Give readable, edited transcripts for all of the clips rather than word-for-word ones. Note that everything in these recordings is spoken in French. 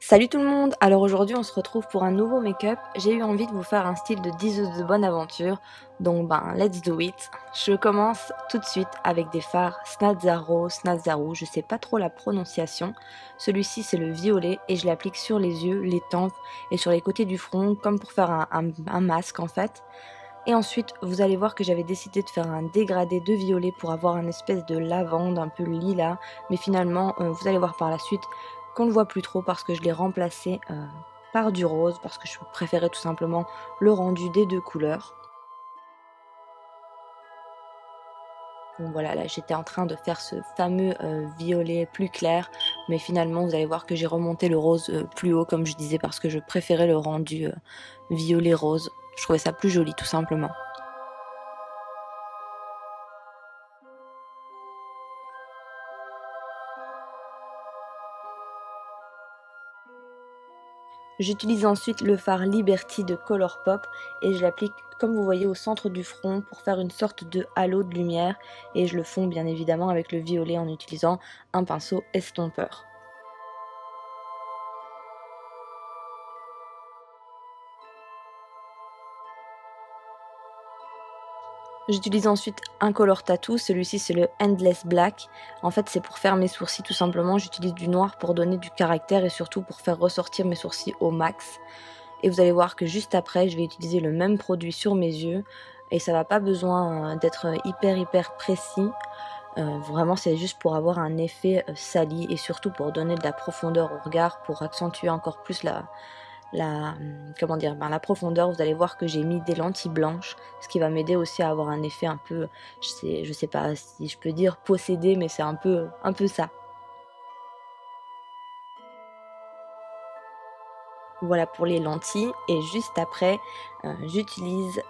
Salut tout le monde. Alors aujourd'hui on se retrouve pour un nouveau make-up. J'ai eu envie de vous faire un style de diseuse de bonne aventure, donc let's do it. Je commence tout de suite avec des fards Snazzaro, je sais pas trop la prononciation. Celui-ci c'est le violet et je l'applique sur les yeux, les tempes et sur les côtés du front comme pour faire un masque en fait. Et ensuite vous allez voir que j'avais décidé de faire un dégradé de violet pour avoir un espèce de lavande un peu lilas, mais finalement vous allez voir par la suite qu'on ne voit plus trop parce que je l'ai remplacé par du rose parce que je préférais tout simplement le rendu des deux couleurs. Donc voilà, là j'étais en train de faire ce fameux violet plus clair, mais finalement vous allez voir que j'ai remonté le rose plus haut comme je disais parce que je préférais le rendu violet rose. Je trouvais ça plus joli tout simplement. J'utilise ensuite le fard Liberty de Colourpop et je l'applique comme vous voyez au centre du front pour faire une sorte de halo de lumière et je le fonds bien évidemment avec le violet en utilisant un pinceau estompeur. J'utilise ensuite un color tattoo, celui-ci c'est le Endless Black. En fait c'est pour faire mes sourcils tout simplement, j'utilise du noir pour donner du caractère et surtout pour faire ressortir mes sourcils au max. Et vous allez voir que juste après je vais utiliser le même produit sur mes yeux et ça va pas besoin d'être hyper précis. Vraiment c'est juste pour avoir un effet sali et surtout pour donner de la profondeur au regard, pour accentuer encore plus la profondeur. Vous allez voir que j'ai mis des lentilles blanches, ce qui va m'aider aussi à avoir un effet un peu, je sais pas si je peux dire possédé, mais c'est un peu ça. Voilà pour les lentilles et juste après j'utilise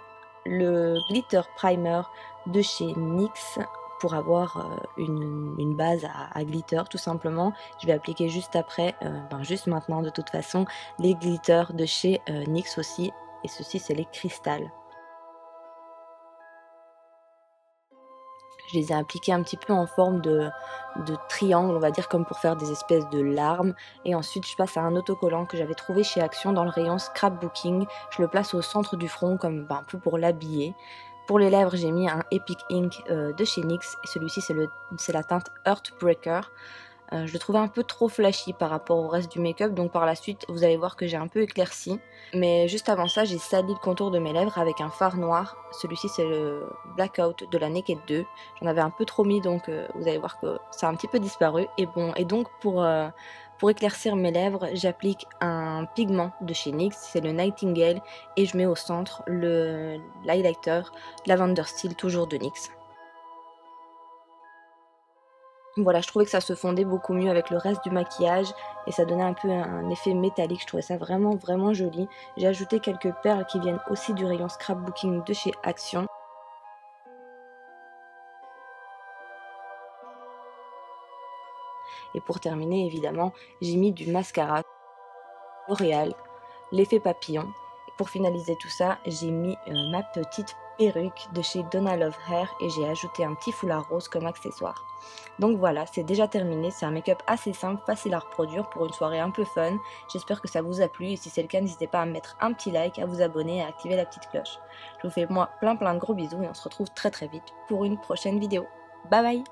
le glitter primer de chez NYX pour avoir une base à glitter tout simplement. Je vais appliquer juste après, juste maintenant de toute façon, les glitters de chez NYX aussi et ceci c'est les cristals. Je les ai appliqués un petit peu en forme de triangle, on va dire, comme pour faire des espèces de larmes. Et ensuite, je passe à un autocollant que j'avais trouvé chez Action dans le rayon Scrapbooking. Je le place au centre du front, comme un peu pour l'habiller. Pour les lèvres, j'ai mis un Epic Ink de chez NYX. Et celui-ci, c'est la teinte Heartbreaker. Je le trouvais un peu trop flashy par rapport au reste du make-up, donc par la suite vous allez voir que j'ai un peu éclairci. Mais juste avant ça j'ai sali le contour de mes lèvres avec un fard noir, celui-ci c'est le Blackout de la Naked 2. J'en avais un peu trop mis donc vous allez voir que ça a un petit peu disparu. Et donc pour éclaircir mes lèvres j'applique un pigment de chez NYX, c'est le Nightingale, et je mets au centre l'highlighter Lavender Steel toujours de NYX. Voilà, je trouvais que ça se fondait beaucoup mieux avec le reste du maquillage et ça donnait un peu un effet métallique. Je trouvais ça vraiment joli. J'ai ajouté quelques perles qui viennent aussi du rayon Scrapbooking de chez Action. Et pour terminer, évidemment, j'ai mis du mascara L'Oréal, l'effet papillon. Et pour finaliser tout ça, j'ai mis ma petite perruque de chez Donna Love Hair et j'ai ajouté un petit foulard rose comme accessoire. Donc voilà, c'est déjà terminé, c'est un make-up assez simple, facile à reproduire pour une soirée un peu fun. J'espère que ça vous a plu et si c'est le cas, n'hésitez pas à mettre un petit like, à vous abonner et à activer la petite cloche. Je vous fais moi plein de gros bisous et on se retrouve très vite pour une prochaine vidéo. Bye bye!